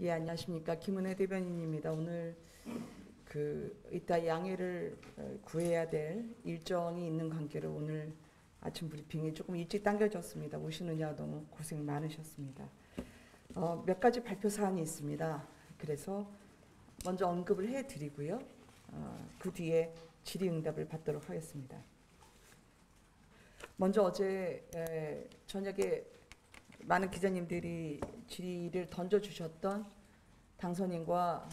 예, 안녕하십니까. 김은혜 대변인입니다. 오늘 이따 양해를 구해야 될 일정이 있는 관계로 오늘 아침 브리핑이 조금 일찍 당겨졌습니다. 오시느냐 너무 고생 많으셨습니다. 몇 가지 발표 사항이 있습니다. 그래서 먼저 언급을 해드리고요. 그 뒤에 질의응답을 받도록 하겠습니다. 먼저 어제 저녁에 많은 기자님들이 질의를 던져주셨던 당선인과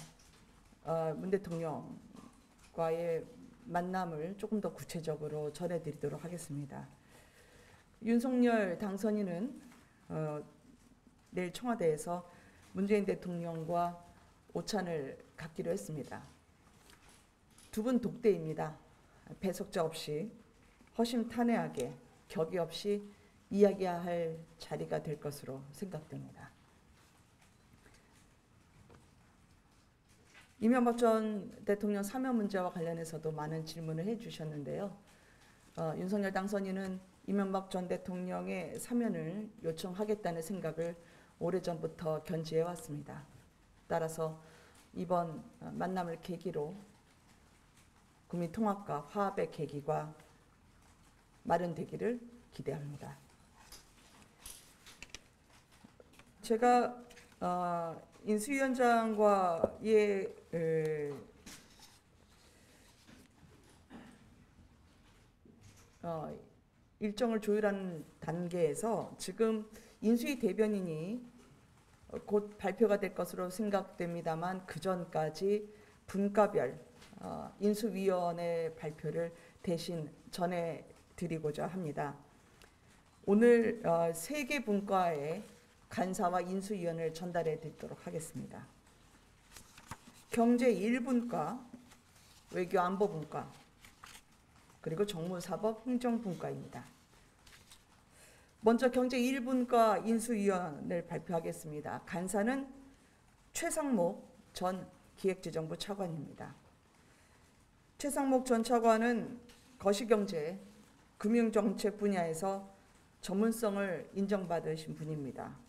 문 대통령과의 만남을 조금 더 구체적으로 전해드리도록 하겠습니다. 윤석열 당선인은 내일 청와대에서 문재인 대통령과 오찬을 갖기로 했습니다. 두 분 독대입니다. 배석자 없이 허심탄회하게 격의 없이 이야기할 자리가 될 것으로 생각됩니다. 이명박 전 대통령 사면 문제와 관련해서도 많은 질문을 해주셨는데요. 윤석열 당선인은 이명박 전 대통령의 사면을 요청하겠다는 생각을 오래전부터 견지해 왔습니다. 따라서 이번 만남을 계기로 국민 통합과 화합의 계기가 마련되기를 기대합니다. 제가 인수위원장과의 일정을 조율하는 단계에서 지금 인수위 대변인이 곧 발표가 될 것으로 생각됩니다만 그 전까지 분과별 인수위원회 발표를 대신 전해드리고자 합니다. 오늘 3개 분과의 간사와 인수위원을 전달해 드리도록 하겠습니다. 경제 1분과, 외교 안보분과, 그리고 정무사법 행정분과입니다. 먼저 경제 1분과 인수위원을 발표하겠습니다. 간사는 최상목 전 기획재정부 차관입니다. 최상목 전 차관은 거시경제, 금융정책 분야에서 전문성을 인정받으신 분입니다.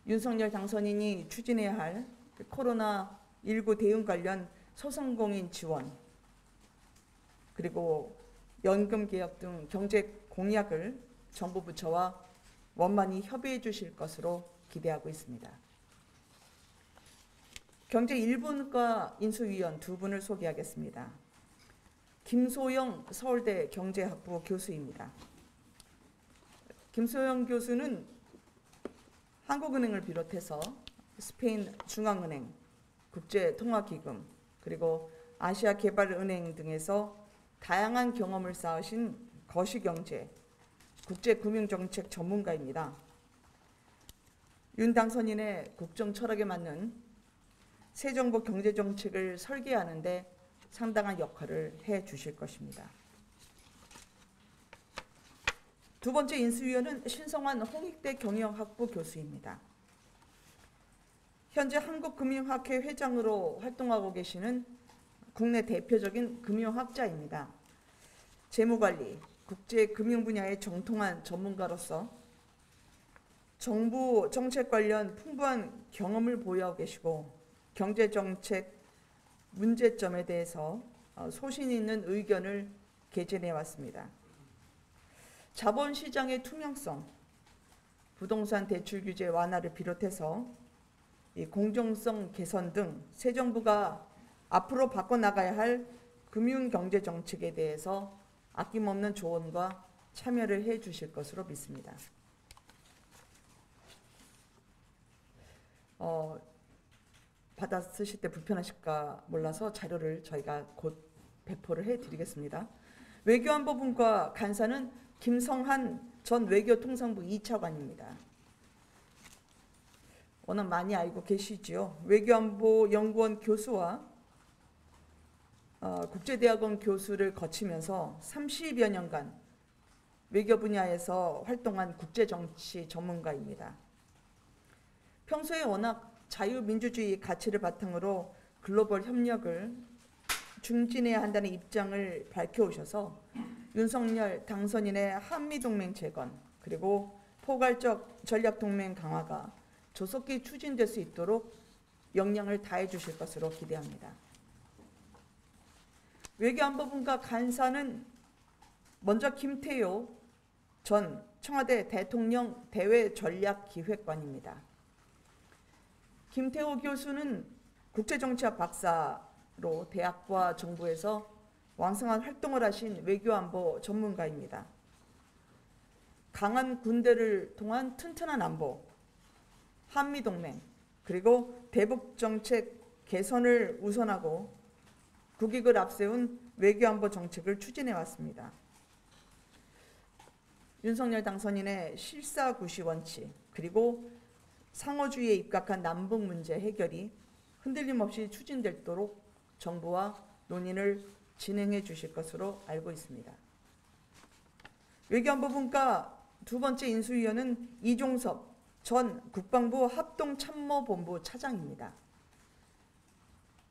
윤석열 당선인이 추진해야 할 코로나19 대응 관련 소상공인 지원, 그리고 연금개혁 등 경제 공약을 정부 부처와 원만히 협의해 주실 것으로 기대하고 있습니다. 경제 1분과 인수위원 2분을 소개하겠습니다. 김소영 서울대 경제학부 교수입니다. 김소영 교수는 한국은행을 비롯해서 스페인 중앙은행, 국제통화기금, 그리고 아시아개발은행 등에서 다양한 경험을 쌓으신 거시경제, 국제금융정책 전문가입니다. 윤 당선인의 국정 철학에 맞는 새 정부 경제정책을 설계하는 데 상당한 역할을 해 주실 것입니다. 두 번째 인수위원은 신성환 홍익대 경영학부 교수입니다. 현재 한국금융학회 회장으로 활동하고 계시는 국내 대표적인 금융학자입니다. 재무관리, 국제금융 분야의 정통한 전문가로서 정부 정책 관련 풍부한 경험을 보유하고 계시고 경제정책 문제점에 대해서 소신 있는 의견을 개진해 왔습니다. 자본시장의 투명성, 부동산 대출 규제 완화를 비롯해서 이 공정성 개선 등 새 정부가 앞으로 바꿔나가야 할 금융경제정책에 대해서 아낌없는 조언과 참여를 해 주실 것으로 믿습니다. 받아 쓰실 때 불편하실까 몰라서 자료를 저희가 곧 배포를 해드리겠습니다. 외교안보분과 간사는 김성한 전 외교통상부 2차관입니다. 워낙 많이 알고 계시지요. 외교안보연구원 교수와 국제대학원 교수를 거치면서 30여 년간 외교 분야에서 활동한 국제정치 전문가입니다. 평소에 워낙 자유민주주의 가치를 바탕으로 글로벌 협력을 중진해야 한다는 입장을 밝혀오셔서 윤석열 당선인의 한미동맹 재건 그리고 포괄적 전략동맹 강화가 조속히 추진될 수 있도록 역량을 다해 주실 것으로 기대합니다. 외교안보분과 간사는 먼저 김태효 전 청와대 대통령 대외전략기획관입니다. 김태호 교수는 국제정치학 박사로 대학과 정부에서 왕성한 활동을 하신 외교안보 전문가입니다. 강한 군대를 통한 튼튼한 안보, 한미동맹, 그리고 대북정책 개선을 우선하고 국익을 앞세운 외교안보 정책을 추진해 왔습니다. 윤석열 당선인의 실사구시 원칙, 그리고 상호주의에 입각한 남북 문제 해결이 흔들림 없이 추진되도록 정부와 논의를 진행해 주실 것으로 알고 있습니다. 외교안보분과 두 번째 인수위원은 이종섭 전 국방부 합동참모본부 차장입니다.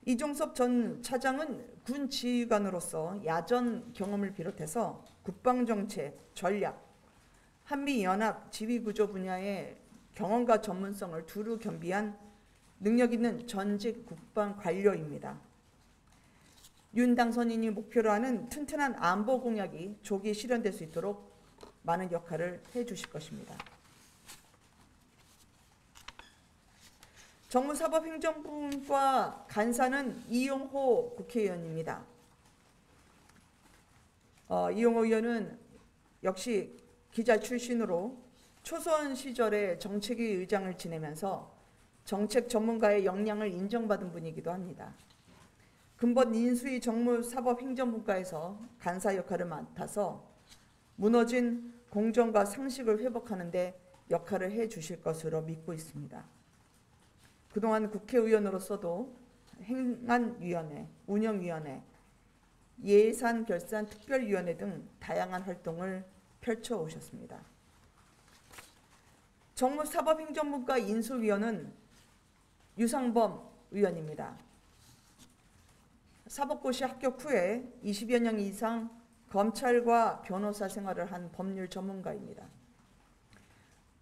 이종섭 전 차장은 군 지휘관으로서 야전 경험을 비롯해서 국방정책, 전략, 한미연합 지휘구조 분야의 경험과 전문성을 두루 겸비한 능력 있는 전직 국방 관료입니다. 윤 당선인이 목표로 하는 튼튼한 안보 공약이 조기 실현될 수 있도록 많은 역할을 해주실 것입니다. 정무사법행정부과 간사는 이용호 국회의원입니다. 이용호 의원은 역시 기자 출신으로 초선 시절에 정책위 의장을 지내면서 정책 전문가의 역량을 인정받은 분이기도 합니다. 근본 인수위 정무사법행정부과에서 간사 역할을 맡아서 무너진 공정과 상식을 회복하는 데 역할을 해주실 것으로 믿고 있습니다. 그동안 국회의원으로서도 행안위원회, 운영위원회, 예산결산특별위원회 등 다양한 활동을 펼쳐오셨습니다. 정무사법행정부과 인수위원은 유상범 의원입니다. 사법고시 합격 후에 20여 년 이상 검찰과 변호사 생활을 한 법률 전문가입니다.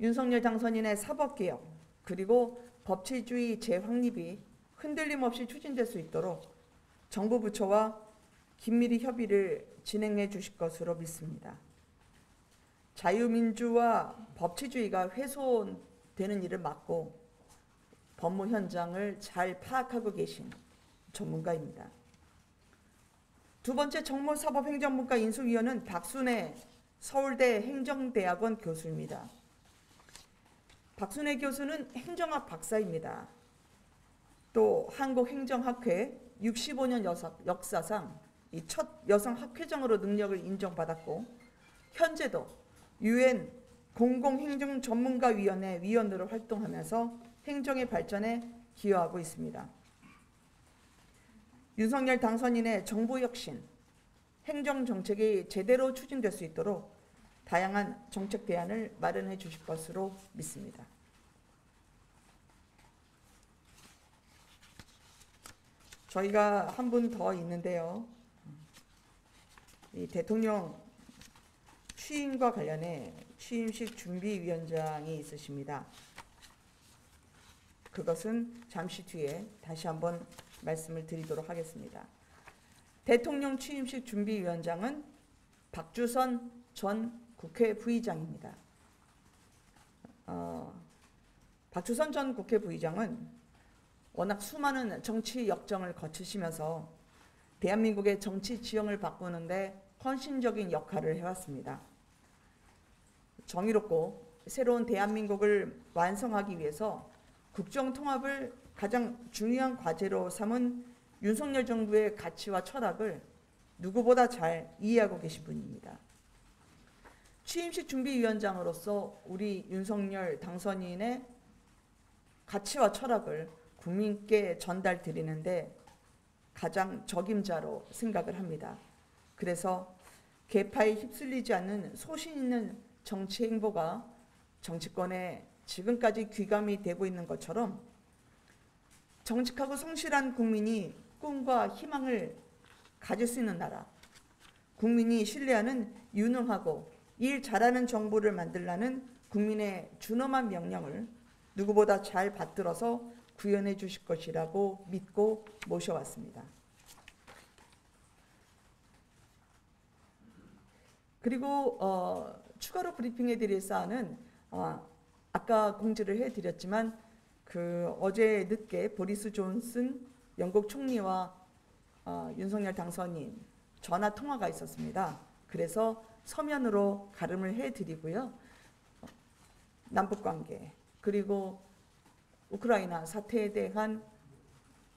윤석열 당선인의 사법개혁 그리고 법치주의 재확립이 흔들림 없이 추진될 수 있도록 정부 부처와 긴밀히 협의를 진행해 주실 것으로 믿습니다. 자유민주와 법치주의가 훼손되는 일을 막고 법무 현장을 잘 파악하고 계신 전문가입니다. 두 번째 정무사법행정부과 인수위원은 박순애 서울대 행정대학원 교수입니다. 박순애 교수는 행정학 박사입니다. 또 한국행정학회 65년 역사상 첫 여성 학회장으로 능력을 인정받았고 현재도 UN 공공행정전문가위원회 위원으로 활동하면서 행정의 발전에 기여하고 있습니다. 윤석열 당선인의 정부혁신, 행정정책이 제대로 추진될 수 있도록 다양한 정책 대안을 마련해 주실 것으로 믿습니다. 저희가 한 분 더 있는데요. 이 대통령 취임과 관련해 취임식 준비위원장이 있으십니다. 그것은 잠시 뒤에 다시 한번 말씀을 드리도록 하겠습니다. 대통령 취임식 준비위원장은 박주선 전 국회 부의장입니다. 박주선 전 국회 부의장은 워낙 수많은 정치 역정을 거치시면서 대한민국의 정치 지형을 바꾸는데 헌신적인 역할을 해왔습니다. 정의롭고 새로운 대한민국을 완성하기 위해서 국정통합을 가장 중요한 과제로 삼은 윤석열 정부의 가치와 철학을 누구보다 잘 이해하고 계신 분입니다. 취임식 준비위원장으로서 우리 윤석열 당선인의 가치와 철학을 국민께 전달드리는데 가장 적임자로 생각을 합니다. 그래서 계파에 휩쓸리지 않는 소신 있는 정치 행보가 정치권에 지금까지 귀감이 되고 있는 것처럼 정직하고 성실한 국민이 꿈과 희망을 가질 수 있는 나라, 국민이 신뢰하는 유능하고 일 잘하는 정부를 만들라는 국민의 준엄한 명령을 누구보다 잘 받들어서 구현해 주실 것이라고 믿고 모셔왔습니다. 그리고 추가로 브리핑해 드릴 사안은 아까 공지를 해드렸지만 어제 늦게 보리스 존슨 영국 총리와 윤석열 당선인 전화 통화가 있었습니다. 그래서 서면으로 가름을 해드리고요. 남북관계 그리고 우크라이나 사태에 대한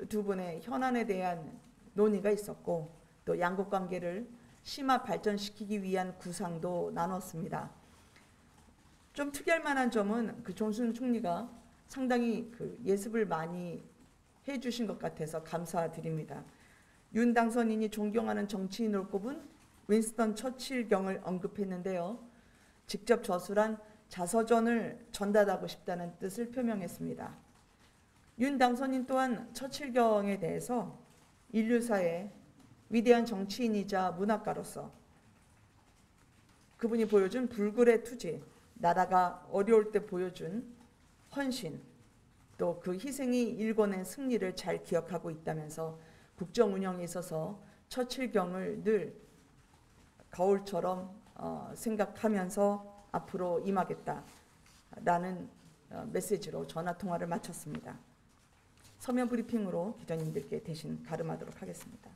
두 분의 현안에 대한 논의가 있었고 또 양국 관계를 심화 발전시키기 위한 구상도 나눴습니다. 좀 특이할 만한 점은 존슨 총리가 상당히 예습을 많이 해주신 것 같아서 감사드립니다. 윤 당선인이 존경하는 정치인으로 꼽은 윈스턴 처칠경을 언급했는데요. 직접 저술한 자서전을 전달하고 싶다는 뜻을 표명했습니다. 윤 당선인 또한 처칠경에 대해서 인류사의 위대한 정치인이자 문학가로서 그분이 보여준 불굴의 투지, 나라가 어려울 때 보여준 헌신, 또 그 희생이 일궈낸 승리를 잘 기억하고 있다면서 국정 운영에 있어서 처칠경을 늘 거울처럼 생각하면서 앞으로 임하겠다라는 메시지로 전화 통화를 마쳤습니다. 서면 브리핑으로 기자님들께 대신 가름하도록 하겠습니다.